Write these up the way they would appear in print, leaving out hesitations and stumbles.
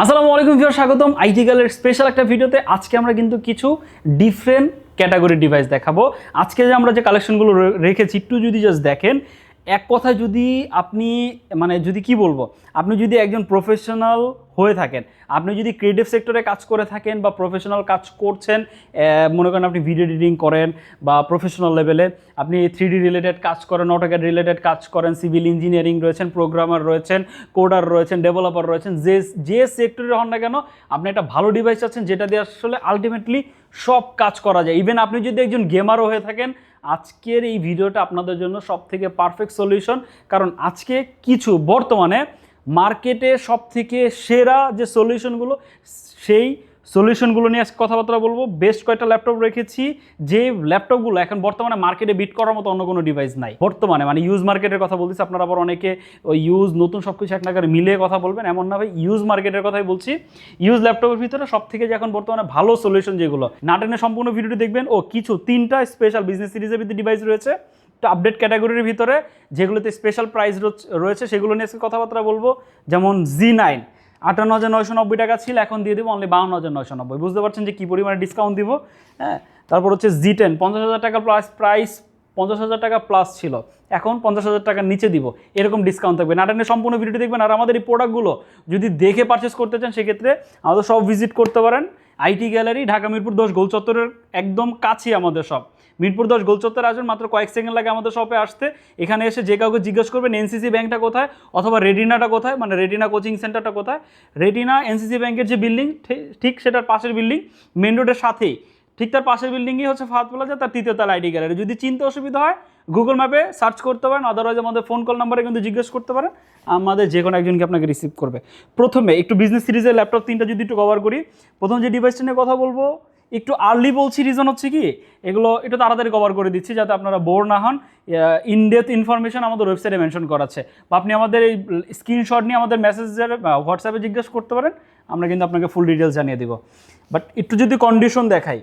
আসসালামু আলাইকুম ভিউয়ার, স্বাগতম আইটি গার্লের স্পেশাল একটা ভিডিওতে। আজকে আমরা কিন্তু কিছু ডিফারেন্ট ক্যাটাগরি ডিভাইস দেখাবো। আজকে যে আমরা যে কালেকশনগুলো রেখেছি একটু যদি জাস্ট দেখেন, এক কথায় যদি আপনি যদি কি বলবো, আপনি যদি একজন প্রফেশনাল হয়ে থাকেন, আপনি যদি ক্রিয়েটিভ সেক্টরে কাজ করে থাকেন বা প্রফেশনাল কাজ করছেন, মনে করেন আপনি ভিডিও এডিটিং করেন বা প্রফেশনাল লেভেলে আপনি 3D রিলেটেড কাজ করেন, অটোক্যাড রিলেটেড কাজ করেন, সিভিল ইঞ্জিনিয়ারিং রয়েছেন, প্রোগ্রামার রয়েছেন, কোডার রয়েছেন, ডেভেলপার রয়েছেন, যে সেক্টরে হন না কেন আপনি একটা ভালো ডিভাইস আছেন যেটা দিয়ে আসলে আলটিমেটলি সব কাজ করা যায়। ইভেন আপনি যদি একজন গেমারও হয়ে থাকেন, আজকের এই ভিডিওটা আপনাদের জন্য সব থেকে পারফেক্ট সলিউশন। কারণ আজকে কিছু বর্তমানে মার্কেটে সব থেকে সেরা যে সলিউশনগুলো, সেই সলিউশনগুলো নিয়ে আজকে কথাবার্তা বলবো। বেস্ট কয়েকটা ল্যাপটপ রেখেছি, যে ল্যাপটপগুলো এখন বর্তমানে মার্কেটে বিট করার মতো অন্য কোনো ডিভাইস নাই বর্তমানে। ইউজ মার্কেটের কথা বলতেছি, আপনারা আবার অনেকে ওই ইউজ নতুন সব কিছু এক নাগারে মিলিয়ে কথা বলবেন, এমন না ভাই, ইউজ মার্কেটের কথাই বলছি। ইউজ ল্যাপটপের ভিতরে সব থেকে যে এখন বর্তমানে ভালো সলিউশন যেগুলো, নাটেনে সম্পূর্ণ ভিডিওটি দেখবেন। ও কিছু 3টা স্পেশাল বিজনেস সিরিজের ভিতরে ডিভাইস রয়েছে আপডেট ক্যাটাগরির ভিতরে, যেগুলোতে স্পেশাল প্রাইস রয়েছে, সেগুলো নিয়ে কথাবার্তা বলবো। যেমন Z9 58,990 টাকা ছিল, এখন দিয়ে দেবো অনলি 52,990। বুঝতে পারছেন যে কী পরিমাণে ডিসকাউন্ট দিব। হ্যাঁ, তারপর হচ্ছে Z10 50,000 টাকা প্লাস প্রাইস, 50,000 টাকা প্লাস ছিল, এখন 50,000 টাকার নিচে দিব, এরকম ডিসকাউন্ট থাকবে। নাটনের সম্পূর্ণ ভিডিওটি দেখবেন। আর আমাদের এই প্রোডাক্টগুলো যদি দেখে পারচেস করতে চান, সেক্ষেত্রে আমাদের সব ভিজিট করতে পারেন। আইটি গ্যালারি, ঢাকা মিরপুর 10 গোল চত্বরের একদম কাছে আমাদের সব। মিরপুর 10 গোল চত্বরে আসবেন, মাত্র কয়েক সেকেন্ড লাগে আমাদের শপে আসতে। এখানে এসে যে কাউকে জিজ্ঞেস করবেন এনসিসি ব্যাংকটা কোথায় অথবা রেটিনাটা কোথায়, রেটিনা কোচিং সেন্টারটা কোথায়। রেটিনা এনসিসি ব্যাংকের যে বিল্ডিং, ঠিক সেটার পাশের বিল্ডিং, মেন রোডের সাথেই, ঠিক তার পাশের বিল্ডিংই হচ্ছে ফাহাদ প্লাজা, তার 3য় তলা আইটি গ্যালারি। যদি চিনতে অসুবিধা হয় গুগল ম্যাপে সার্চ করতে পারেন, আদারওয়াইজ আমাদের ফোন কল নাম্বারে কিন্তু জিজ্ঞেস করতে পারেন, আমাদের যে কোনো একজনকে আপনাকে রিসিভ করবে। প্রথমে একটু বিজনেস সিরিজের ল্যাপটপ 3টা যদি একটু কভার করি। প্রথম যে ডিভাইসটা নিয়ে কথা বলবো, একটু আর্লি বলছি, রিজন হচ্ছে কি, এগুলো একটু তাড়াতাড়ি কভার করে দিচ্ছি যাতে আপনারা বোর না হন। ইনডেপথ ইনফরমেশন আমাদের ওয়েবসাইটে মেনশন করা আছে, বা আপনি আমাদের এই স্ক্রিনশট নিয়ে আমাদের মেসেজের হোয়াটসঅ্যাপে জিজ্ঞেস করতে পারেন, আমরা কিন্তু আপনাকে ফুল ডিটেলস জানিয়ে দিব। বাট একটু যদি কন্ডিশন দেখাই,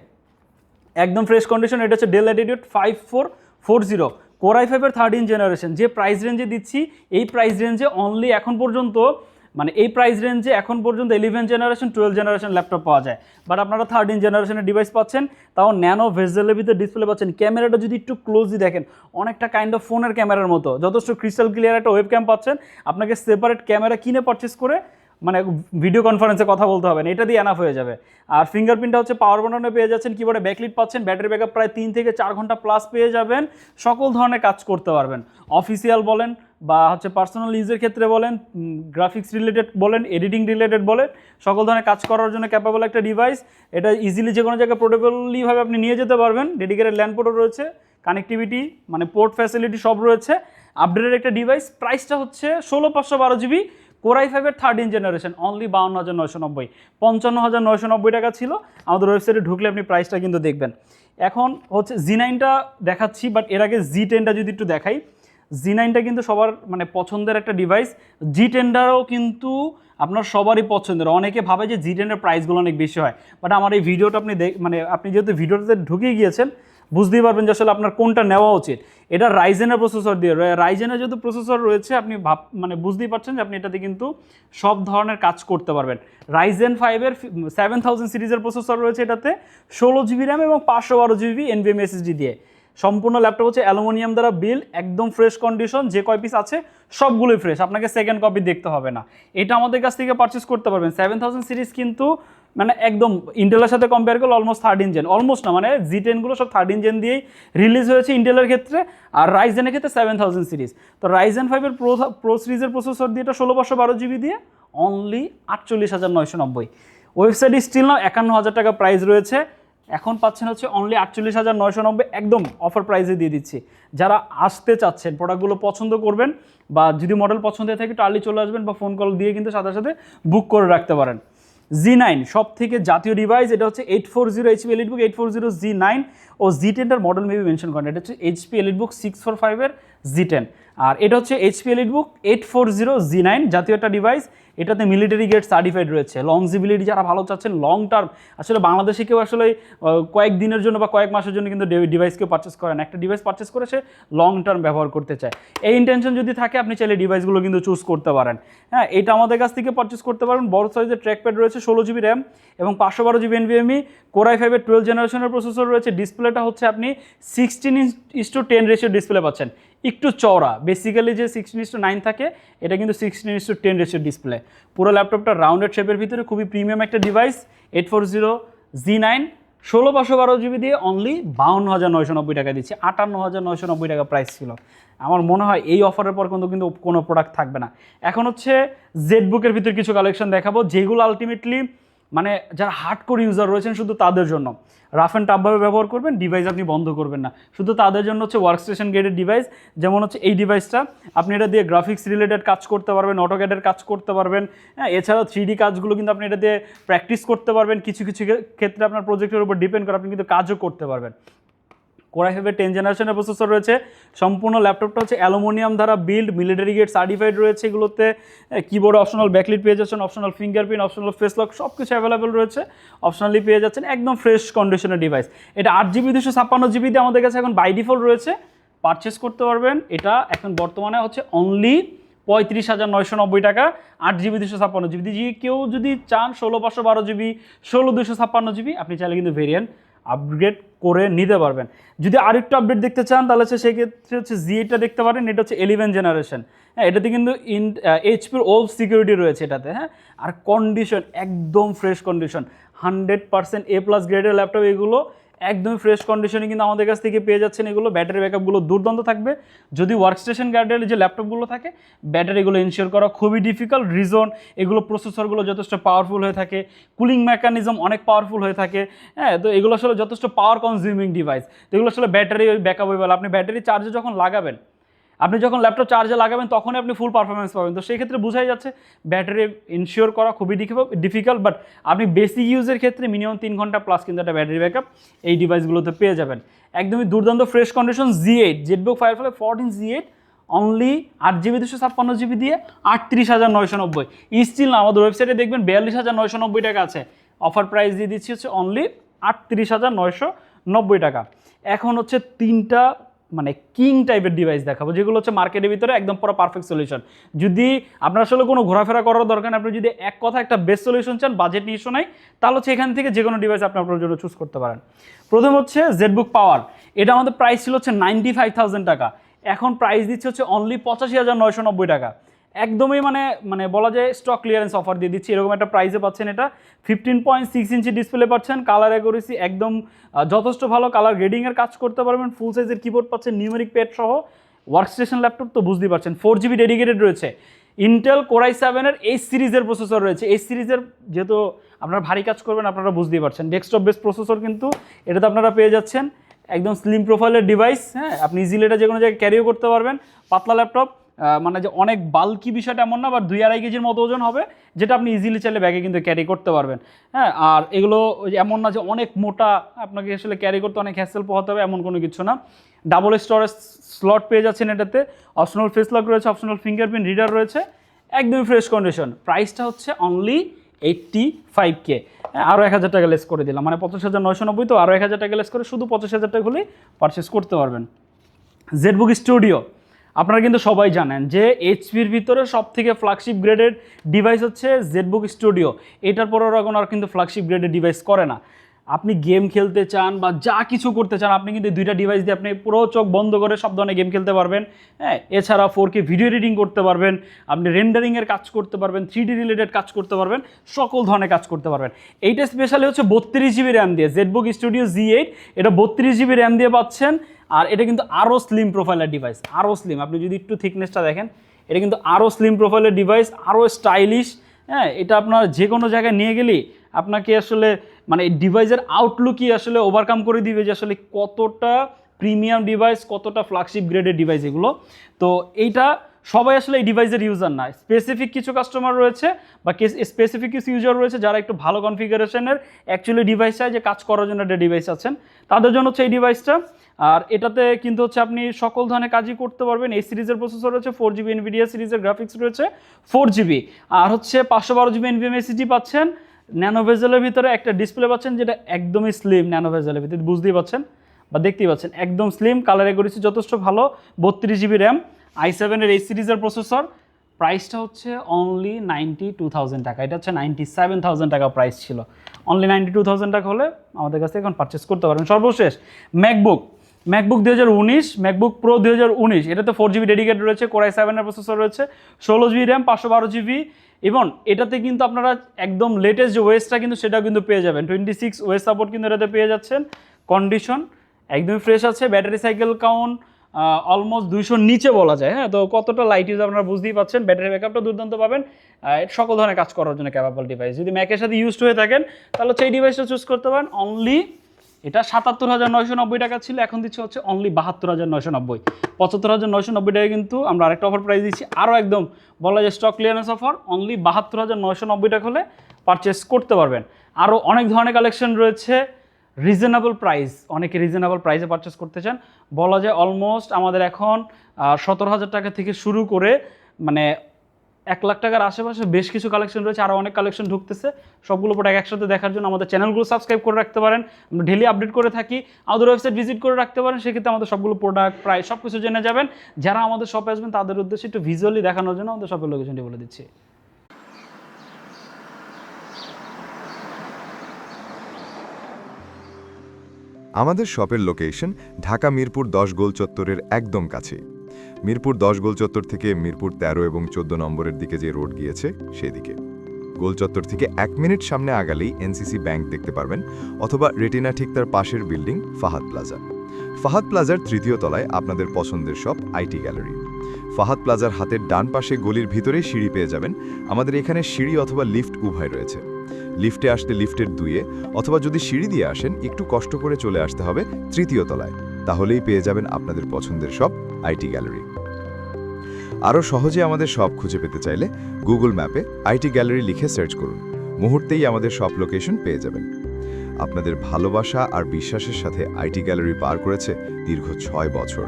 একদম ফ্রেশ কন্ডিশন। এটা হচ্ছে ডেল ল্যাটিটিউড 5440 কোর i5-এর 13 জেনারেশন। যে প্রাইস রেঞ্জে দিচ্ছি, এই প্রাইস রেঞ্জে অনলি এখন পর্যন্ত এই প্রাইস রেঞ্জে এখন পর্যন্ত 11 জেনারেশন 12 জেনারেশন ল্যাপটপ পাওয়া যায়। বাট আপনারা 13 জেনারেশনের ডিভাইস পাচ্ছেন, তাও ন্যানো ভেজেলের ভিতরে ডিসপ্লে পাচ্ছেন। ক্যামেরাটা যদি একটু ক্লোজলি দেখেন, অনেকটা কাইন্ড অফ ফোনের ক্যামেরার মতো, যথেষ্ট ক্রিস্টাল ক্লিয়ার একটা ওয়েব ক্যাম পাচ্ছেন। আপনাকে সেপারেট ক্যামেরা কিনে পারচেস করে ভিডিও কনফারেন্সে কথা বলতে হবে না, এটা দিয়ে এনাফ হয়ে যাবে। আর ফিঙ্গারপ্রিন্টটা হচ্ছে পাওয়ার বাটনে পেয়ে যাচ্ছেন, কিবোর্ডে ব্যাকলিট পাচ্ছেন, ব্যাটারি ব্যাকআপ প্রায় 3 থেকে 4 ঘন্টা প্লাস পেয়ে যাবেন। সকল ধরনের কাজ করতে পারবেন, অফিসিয়াল বলেন বা হচ্ছে পার্সোনাল ইউজের ক্ষেত্রে বলেন, গ্রাফিক্স রিলেটেড বলেন, এডিটিং রিলেটেড বলেন, সকল ধরনের কাজ করার জন্য ক্যাপাবল একটা ডিভাইস। এটা ইজিলি যে কোনো জায়গায় পোর্টেবলিভাবে আপনি নিয়ে যেতে পারবেন। ডেডিকেটেড ল্যান্ড পোর্টও রয়েছে, কানেক্টিভিটি পোর্ট ফ্যাসিলিটি সব রয়েছে। আপডেটেড একটা ডিভাইস। প্রাইসটা হচ্ছে 16/512 জিবি কোর i5-এর 13 জেনারেশন, অনলি 52,990। 55,990 টাকা ছিল। আমাদের ওয়েবসাইটে ঢুকলে আপনি প্রাইসটা কিন্তু দেখবেন। এখন হচ্ছে Z9টা দেখাচ্ছি, বাট এর আগে Z10টা যদি একটু দেখাই। Z9টা কিন্তু সবার পছন্দের একটা ডিভাইস। Z10টাও কিন্তু আপনার সবারই পছন্দের। অনেকে ভাবে যে Z10-এর প্রাইসগুলো অনেক বেশি হয়, বাট আমার এই ভিডিওটা আপনি আপনি যেহেতু ভিডিওটাতে ঢুকে গিয়েছেন, বুঝতেই পারবেন যে আসলে আপনার কোনটা নেওয়া উচিত। এটা রাইজেনের প্রসেসর দিয়ে, রাইজেনের যেহেতু প্রসেসর রয়েছে, আপনি বুঝতেই পারছেন যে আপনি এটাতে কিন্তু সব ধরনের কাজ করতে পারবেন। রাইজেন 5-এর 7000 সিরিজের প্রসেসর রয়েছে এটাতে, 16 জিবি র্যাম এবং 512 জিবি NVMe SSD দিয়ে। সম্পূর্ণ ল্যাপটপ হচ্ছে অ্যালুমিনিয়াম দ্বারা বিল, একদম ফ্রেশ কন্ডিশন। যে কয় পিস আছে সবগুলোই ফ্রেশ, আপনাকে সেকেন্ড কপি দেখতে হবে না। এটা আমাদের কাছ থেকে পারচেস করতে পারবেন। 7000 সিরিজ কিন্তু একদম ইন্টেলের সাথে কম্পেয়ার করলে অলমোস্ট 13 জেন, অলমোস্ট না, Z10গুলো সব 13 জেন দিয়েই রিলিজ হয়েছে ইন্টেলের ক্ষেত্রে। আর রাইজেনের ক্ষেত্রে 7000 সিরিজ। তো রাইজেন 5-এর প্রো সিরিজের প্রসেসর দিয়ে এটা 16/512 জিবি দিয়ে অনলি 48,990। ওয়েবসাইট স্টিল নাও 51,000 টাকা প্রাইস রয়েছে, এখন পাচ্ছেন হচ্ছে অনলি 48,990, একদম অফার প্রাইসে দিয়ে দিচ্ছি। যারা আসতে চাচ্ছেন, প্রোডাক্টগুলো পছন্দ করবেন, বা যদি মডেল পছন্দ হয়ে থাকে একটু আর্লি চলে আসবেন, বা ফোন কল দিয়ে কিন্তু সাথে সাথে বুক করে রাখতে পারেন। Z9 সব থেকে জাতীয় ডিভাইস। এটা হচ্ছে 840 HP EliteBook 840 Z9 ও Z10টার মডেল মেবি মেনশন করেন। এটা হচ্ছে HP EliteBook 645-এর Z10। আর এটা হচ্ছে HP EliteBook 840G9 জাতীয় একটা ডিভাইস। এটাতে মিলিটারি গ্রেড সার্টিফাইড রয়েছে। লংজিবিলিটি যারা ভালো চাচ্ছেন, লং টার্ম, আসলে বাংলাদেশে কেউ আসলে কয়েক দিনের জন্য বা কয়েক মাসের জন্য কিন্তু ডিভাইস কেউ পারচেস করে না। একটা ডিভাইস পারচেস করে সে লং টার্ম ব্যবহার করতে চায়। এই ইন্টেনশন যদি থাকে আপনি চাইলে ডিভাইসগুলো কিন্তু চুজ করতে পারেন। হ্যাঁ, এটা আমাদের কাছ থেকে পারচেস করতে পারবেন। বড় সাইজের ট্র্যাকপ্যাড রয়েছে, 16GB র্যাম এবং 512GB NVMe, Core i5 এর 12 জেনারেশনের প্রসেসর রয়েছে। ডিসপ্লেটা হচ্ছে আপনি 16:10 রেশিও ডিসপ্লে পাচ্ছেন, একটু চওড়া। বেসিক্যালি যে 16:9 থাকে, এটা কিন্তু 16:10 রেশিও ডিসপ্লে। পুরো ল্যাপটপটা রাউন্ডেড শেপের ভিতরে খুবই প্রিমিয়াম একটা ডিভাইস। 840G9 16/512GB দিয়ে অনলি 52,990 টাকা দিচ্ছে। 58,990 টাকা প্রাইস ছিল। আমার মনে হয় এই অফারের পর কিন্তু কোনো প্রোডাক্ট থাকবে না। এখন হচ্ছে জেডবুকের ভিতরে কিছু কালেকশন দেখাবো, যেগুলো আলটিমেটলি মানে যারা হার্ডকোর ইউজার রয়েছেন শুধু তাদের জন্য। রাফ অ্যান্ড টাফভাবে ব্যবহার করবেন, ডিভাইস আপনি বন্ধ করবেন না, শুধু তাদের জন্য হচ্ছে ওয়ার্কস্টেশন গ্রেডের ডিভাইস। যেমন হচ্ছে এই ডিভাইসটা, আপনি এটা দিয়ে গ্রাফিক্স রিলেটেড কাজ করতে পারবেন, অটোক্যাডের কাজ করতে পারবেন। হ্যাঁ, এছাড়াও 3D কাজগুলো কিন্তু আপনি এটা দিয়ে প্র্যাকটিস করতে পারবেন। কিছু কিছু ক্ষেত্রে আপনার প্রজেক্টের উপর ডিপেন্ড করে আপনি কিন্তু কাজও করতে পারবেন। Core i5 এর 10 জেনারেশনের প্রসেসর রয়েছে। সম্পূর্ণ ল্যাপটপটা হচ্ছে অ্যালুমিনিয়াম দ্বারা বিল্ড, মিলিটারি গ্রেড সার্টিফাইড রয়েছে। এগুলোতে কিবোর্ডে অপশনাল ব্যাকলিট পেয়ে যাচ্ছেন, optional fingerprint, optional face lock, সব কিছু অ্যাভেলেবেল রয়েছে। অপশনালি পেয়ে যাচ্ছেন একদম ফ্রেশ কন্ডিশনের ডিভাইস। এটা 8GB 256GB দিয়ে আমাদের কাছে এখন বাই ডিফল্ট রয়েছে, পারচেস করতে পারবেন। এটা এখন বর্তমানে হচ্ছে অনলি 35,990 টাকা। 8GB 256GB দিয়ে কেউ যদি চান 16/512GB, 16/256GB, আপনি চাইলে কিন্তু ভেরিয়েন্ট আপগ্রেড করে নিতে পারবেন। যদি আরেকটু আপডেট দেখতে চান তাহলে সেক্ষেত্রে হচ্ছে Z8টা দেখতে পারেন। এটা হচ্ছে 11 জেনারেশন। হ্যাঁ, এটাতে কিন্তু HPর ওভ সিকিউরিটি রয়েছে এটাতে। হ্যাঁ, আর কন্ডিশন একদম ফ্রেশ কন্ডিশন, 100% A+ গ্রেডের ল্যাপটপ এগুলো। একদম ফ্রেশ কন্ডিশনে কিন্তু আমাদের কাছ থেকে পেয়ে যাচ্ছেন এগুলো। ব্যাটারি ব্যাকআপগুলো দুর্দান্ত থাকবে। যদি ওয়ার্কস্টেশন গার্ডের যে ল্যাপটপগুলো থাকে, ব্যাটারিগুলো ইনশিওর করা খুবই ডিফিকাল্ট। রিজন, এগুলো প্রসেসরগুলো যথেষ্ট পাওয়ারফুল হয়ে থাকে, কুলিং মেকানিজম অনেক পাওয়ারফুল হয়ে থাকে। হ্যাঁ, তো এগুলো আসলে যথেষ্ট পাওয়ার কনজিউমিং ডিভাইস। তো এগুলো আসলে ব্যাটারি ব্যাকআপ হয়ে গেল, আপনি ব্যাটারি চার্জে যখন লাগাবেন, আপনি যখন ল্যাপটপ চার্জে লাগাবেন তখনই আপনি ফুল পারফরমেন্স পাবেন। তো সেই ক্ষেত্রে বোঝাই যাচ্ছে ব্যাটারি ইনশিওর করা খুবই ডিফিকাল্ট। বাট আপনি বেসিক ইউজের ক্ষেত্রে মিনিমাম 3 ঘন্টা প্লাস কিন্তু একটা ব্যাটারি ব্যাকআপ এই ডিভাইসগুলোতে পেয়ে যাবেন। একদমই দুর্দান্ত fresh condition. Z8 Jetbook firefly 14 Z8 only 8GB 256GB দিয়ে 38,990। স্টিল না, আমাদের ওয়েবসাইটে দেখবেন 42,990 টাকা আছে। অফার প্রাইস দিয়ে দিচ্ছি হচ্ছে অনলি 38,990 টাকা। এখন হচ্ছে 3টা মানে কিং টাইপের ডিভাইস দেখাবো, যেগুলো হচ্ছে মার্কেটের ভিতরে একদম পুরো পারফেক্ট সলিউশন। যদি আপনার আসলে কোনো ঘোরাফেরা করার দরকার নেই, আপনি যদি এক কথা একটা বেস্ট সলিউশন চান, বাজেট ইস্যু নাই, তাহলে হচ্ছে এখান থেকে যে কোনো ডিভাইস আপনি আপনার জন্য চুজ করতে পারেন। প্রথম হচ্ছে জেটবুক পাওয়ার। এটা আমাদের প্রাইস ছিল হচ্ছে 95,000 টাকা, এখন প্রাইস দিচ্ছে হচ্ছে অনলি 85,990 টাকা। একদমই মানে বলা যায় স্টক ক্লিয়ারেন্স অফার দিয়ে দিচ্ছি। এরকম একটা প্রাইসে পাচ্ছেন। এটা 15.6 ইঞ্চি ডিসপ্লে পাচ্ছেন, কালার অ্যাকুরেসি একদম যথেষ্ট ভালো, কালার গ্রেডিংয়ের কাজ করতে পারবেন, ফুল সাইজের কিবোর্ড পাচ্ছেন, নিউমেরিক প্যাড সহ। ওয়ার্কস্টেশন ল্যাপটপ তো বুঝতেই পারছেন, 4GB ডেডিকেটেড রয়েছে। ইন্টেল Core i7 এর H সিরিজের প্রসেসর রয়েছে। H সিরিজের যেহেতু আপনারা ভারী কাজ করবেন, আপনারা বুঝতেই পারছেন, ডেস্কটপ বেস প্রসেসর কিন্তু এটাতে আপনারা পেয়ে যাচ্ছেন। একদম স্লিম প্রোফাইলের ডিভাইস। হ্যাঁ, আপনি ইজিলি এটা যে কোনো জায়গায় ক্যারিও করতে পারবেন। পাতলা ল্যাপটপ, মানে যে অনেক বাল্কি বিষয়টা এমন না, বা 2-2.5 কেজির মতো ওজন হবে, যেটা আপনি ইজিলি চাইলে ব্যাগে কিন্তু ক্যারি করতে পারবেন। হ্যাঁ, আর এগুলো এমন না যে অনেক মোটা, আপনাকে আসলে ক্যারি করতে অনেক হ্যাসেল পোহাতে হবে, এমন কোনো কিছু না। ডাবল স্টোরেজ স্লট পেয়ে যাচ্ছেন এটাতে, অপশনাল ফেস লক রয়েছে, অপশনাল ফিঙ্গারপ্রিন্ট রিডার রয়েছে। একদমই ফ্রেশ কন্ডিশন। প্রাইসটা হচ্ছে অনলি 85K। আরও 1,000 টাকা লেস করে দিলাম, মানে 85,990, তো আরও 1,000 টাকা লেস করে শুধু 85,000 টাকা হলেই পারচেস করতে পারবেন। জেটবুক স্টুডিও আপনারা কিন্তু সবাই জানেন যে HPর ভিতরে সবথেকে ফ্ল্যাগশিপ গ্রেডের ডিভাইস হচ্ছে জেটবুক স্টুডিও। এটার পর ওরা আর কিন্তু ফ্ল্যাগশিপ গ্রেডের ডিভাইস করে না। আপনি গেম খেলতে চান বা যা কিছু করতে চান, আপনি কিন্তু 2টা ডিভাইস দিয়ে আপনি পুরো চোখ বন্ধ করে সব ধরনের গেম খেলতে পারবেন। হ্যাঁ, এছাড়া 4K ভিডিও এডিটিং করতে পারবেন, আপনি রেন্ডারিংয়ের কাজ করতে পারবেন, 3D রিলেটেড কাজ করতে পারবেন, সকল ধরনের কাজ করতে পারবেন। এইটা স্পেশালি হচ্ছে 32GB র্যাম দিয়ে, জেটবুক স্টুডিও Z8 এটা 32GB র্যাম দিয়ে পাচ্ছেন। আর এটা কিন্তু আরও স্লিম প্রোফাইলের ডিভাইস, আরও স্লিম। আপনি যদি একটু থিকনেসটা দেখেন, এটা কিন্তু আরও স্লিম প্রোফাইলের ডিভাইস, আরও স্টাইলিশ। হ্যাঁ, এটা আপনার যে কোনো জায়গায় নিয়ে গেলেই আপনাকে আসলে মানে ডিভাইসের আউটলুকই আসলে ওভারকাম করে দিবে যে আসলে কতটা প্রিমিয়াম ডিভাইস, কতটা ফ্ল্যাগশিপ গ্রেডের ডিভাইস এগুলো। তো এইটা সবাই আসলে এই ডিভাইসের ইউজার না, স্পেসিফিক কিছু কাস্টমার রয়েছে বা স্পেসিফিক কিছু ইউজার রয়েছে যারা একটু ভালো কনফিগারেশনের অ্যাকচুয়ালি ডিভাইস চায়, যে কাজ করার জন্য একটা ডিভাইস আছেন, তাদের জন্য হচ্ছে এই ডিভাইসটা। আর এটাতে কিন্তু হচ্ছে আপনি সকল ধরনের কাজই করতে পারবেন। এই সিরিজের প্রসেসর রয়েছে 4GB NVIDIA সিরিজের, গ্রাফিক্স রয়েছে 4GB, আর হচ্ছে 512GB NVMe SSD পাচ্ছেন। ন্যানো ভেজেলের ভিতরে একটা ডিসপ্লে পাচ্ছেন যেটা একদমই স্লিম, ন্যানো ভেজেলের ভিতরে বুঝতেই পাচ্ছেন বা দেখতেই পাচ্ছেন, একদম স্লিম, কালার অ্যাকুরেসি যথেষ্ট ভালো, 32GB র্যাম, i7-এর এই সিরিজের প্রসেসর। প্রাইসটা হচ্ছে অনলি 92,000 টাকা, এটা হচ্ছে 97,000 টাকা প্রাইস ছিল, অনলি 92,000 টাকা হলে আমাদের কাছ থেকে এখন পারচেস করতে পারবেন। সর্বশেষ ম্যাকবুক 2019, ম্যাকবুক প্রো 2019, এটাতে 4GB ডেডিকেটেড রয়েছে, Core i7-এর প্রসেসর রয়েছে, 16GB র্যাম, 512GB, এবং এটাতে কিন্তু আপনারা একদম লেটেস্ট যে ওয়েসটা কিন্তু সেটাও কিন্তু পেয়ে যাবেন, 26 ওয়েস সাপোর্ট কিন্তু এটাতে পেয়ে যাচ্ছেন। কন্ডিশন একদমই ফ্রেশ আছে, ব্যাটারি সাইকেল কাউন্ট অলমোস্ট 200 নিচে বলা যায়। হ্যাঁ, তো কতটা লাইট ইউজ আপনারা বুঝতেই পাচ্ছেন, ব্যাটারি ব্যাকআপটা দুর্দান্ত পাবেন, সকল ধরনের কাজ করার জন্য ক্যাপাবল ডিভাইস। যদি ম্যাকের সাথে ইউজড হয়ে থাকেন তাহলে হচ্ছে এই ডিভাইসটা চুজ করতে পারেন। অনলি এটা 77,990 টাকা ছিল, এখন দিচ্ছে হচ্ছে অনলি 72,990, 75,990 টাকা কিন্তু আমরা আরেকটা অফার প্রাইস দিচ্ছি, আরও একদম বলা যায় স্টক ক্লিয়ারেন্স অফার, অনলি 72,990 টাকা হলে পারচেস করতে পারবেন। আরও অনেক ধরনের কালেকশন রয়েছে, রিজনেবল প্রাইস, অনেকে রিজনেবল প্রাইসে পারচেস করতে চান, বলা যায় অলমোস্ট আমাদের এখন 17,000 টাকা থেকে শুরু করে মানে 1 লাখ টাকার আশেপাশে বেশ কিছু কালেকশন রয়েছে, আরও অনেক কালেকশন ঢুকতেছে। সবগুলো প্রোডাক্ট একসাথে দেখার জন্য আমাদের চ্যানেলগুলো সাবস্ক্রাইব করে রাখতে পারেন, আমরা ডেলি আপডেট করে থাকি, আমাদের ওয়েবসাইট ভিজিট করে রাখতে পারেন, সেক্ষেত্রে আমাদের সবগুলো প্রোডাক্ট প্রায় সব কিছু জেনে যাবেন। যারা আমাদের শপে আসবেন তাদের উদ্দেশ্যে একটু ভিজুয়ালি দেখানোর জন্য আমাদের শপের লোকেশনটি বলে দিচ্ছি। আমাদের শপের লোকেশন ঢাকা মিরপুর 10 গোল চত্বরের একদম কাছে। মিরপুর 10 গোল চত্বর থেকে মিরপুর 13 এবং 14 নম্বরের দিকে যে রোড গিয়েছে সেদিকে। গোল চত্বর থেকে 1 মিনিট সামনে আগালেই এনসিসি ব্যাংক দেখতে পারবেন, অথবা রেটিনা ঠিক তার পাশের বিল্ডিং ফাহাদ প্লাজা। ফাহাদ প্লাজার 3য় তলায় আপনাদের পছন্দের শপ আইটি গ্যালারি। ফাহাদ প্লাজার হাতের ডান পাশে গলির ভিতরেই সিঁড়ি পেয়ে যাবেন। আমাদের এখানে সিঁড়ি অথবা লিফট উভয় রয়েছে। লিফটে আসতে লিফটের 2-এ, অথবা যদি সিঁড়ি দিয়ে আসেন একটু কষ্ট করে চলে আসতে হবে 3য় তলায়, তাহলেই পেয়ে যাবেন আপনাদের পছন্দের শপ আইটি গ্যালারি। আরও সহজে আমাদের শপ খুঁজে পেতে চাইলে গুগল ম্যাপে আইটি গ্যালারি লিখে সার্চ করুন, মুহূর্তেই আমাদের শপ লোকেশন পেয়ে যাবেন। আপনাদের ভালোবাসা আর বিশ্বাসের সাথে আইটি গ্যালারি পার করেছে দীর্ঘ 6 বছর।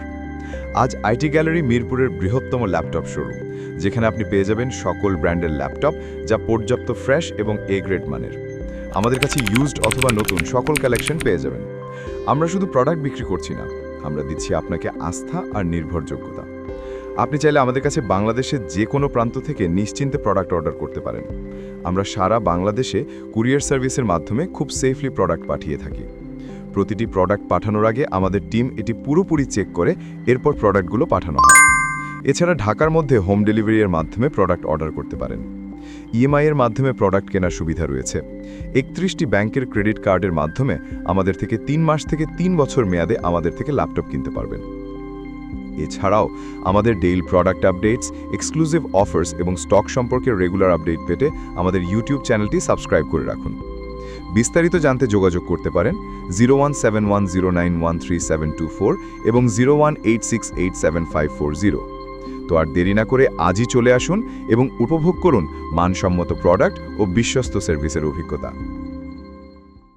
আজ আইটি গ্যালারি মিরপুরের বৃহত্তম ল্যাপটপ শোরুম, যেখানে আপনি পেয়ে যাবেন সকল ব্র্যান্ডের ল্যাপটপ যা পর্যাপ্ত ফ্রেশ এবং এ গ্রেড মানের। আমাদের কাছে ইউজড অথবা নতুন সকল কালেকশন পেয়ে যাবেন। আমরা শুধু প্রোডাক্ট বিক্রি করছি না, আমরা দিচ্ছি আপনাকে আস্থা আর নির্ভরযোগ্যতা। আপনি চাইলে আমাদের কাছে বাংলাদেশের যে কোনো প্রান্ত থেকে নিশ্চিন্তে প্রোডাক্ট অর্ডার করতে পারেন। আমরা সারা বাংলাদেশে কুরিয়ার সার্ভিসের মাধ্যমে খুব সেফলি প্রোডাক্ট পাঠিয়ে থাকি। প্রতিটি প্রোডাক্ট পাঠানোর আগে আমাদের টিম এটি পুরোপুরি চেক করে এরপর প্রোডাক্টগুলো পাঠানো হয়। এছাড়া ঢাকার মধ্যে হোম ডেলিভারির মাধ্যমে প্রোডাক্ট অর্ডার করতে পারেন। ইএমআই এর মাধ্যমে প্রোডাক্ট কেনার সুবিধা রয়েছে। 31টি ব্যাংকের ক্রেডিট কার্ডের মাধ্যমে আমাদের থেকে 3 মাস থেকে 3 বছর মেয়াদে আমাদের থেকে ল্যাপটপ কিনতে পারবেন। এছাড়াও আমাদের daily product updates, exclusive offers এবং স্টক সম্পর্কে রেগুলার আপডেট পেতে আমাদের ইউটিউব চ্যানেলটি সাবস্ক্রাইব করে রাখুন। বিস্তারিত জানতে যোগাযোগ করতে পারেন 0171091374 এবং 0186875540। তো আর দেরি না করে আজই চলে আসুন এবং উপভোগ করুন মানসম্মত প্রোডাক্ট ও বিশ্বস্ত সার্ভিসের অভিজ্ঞতা।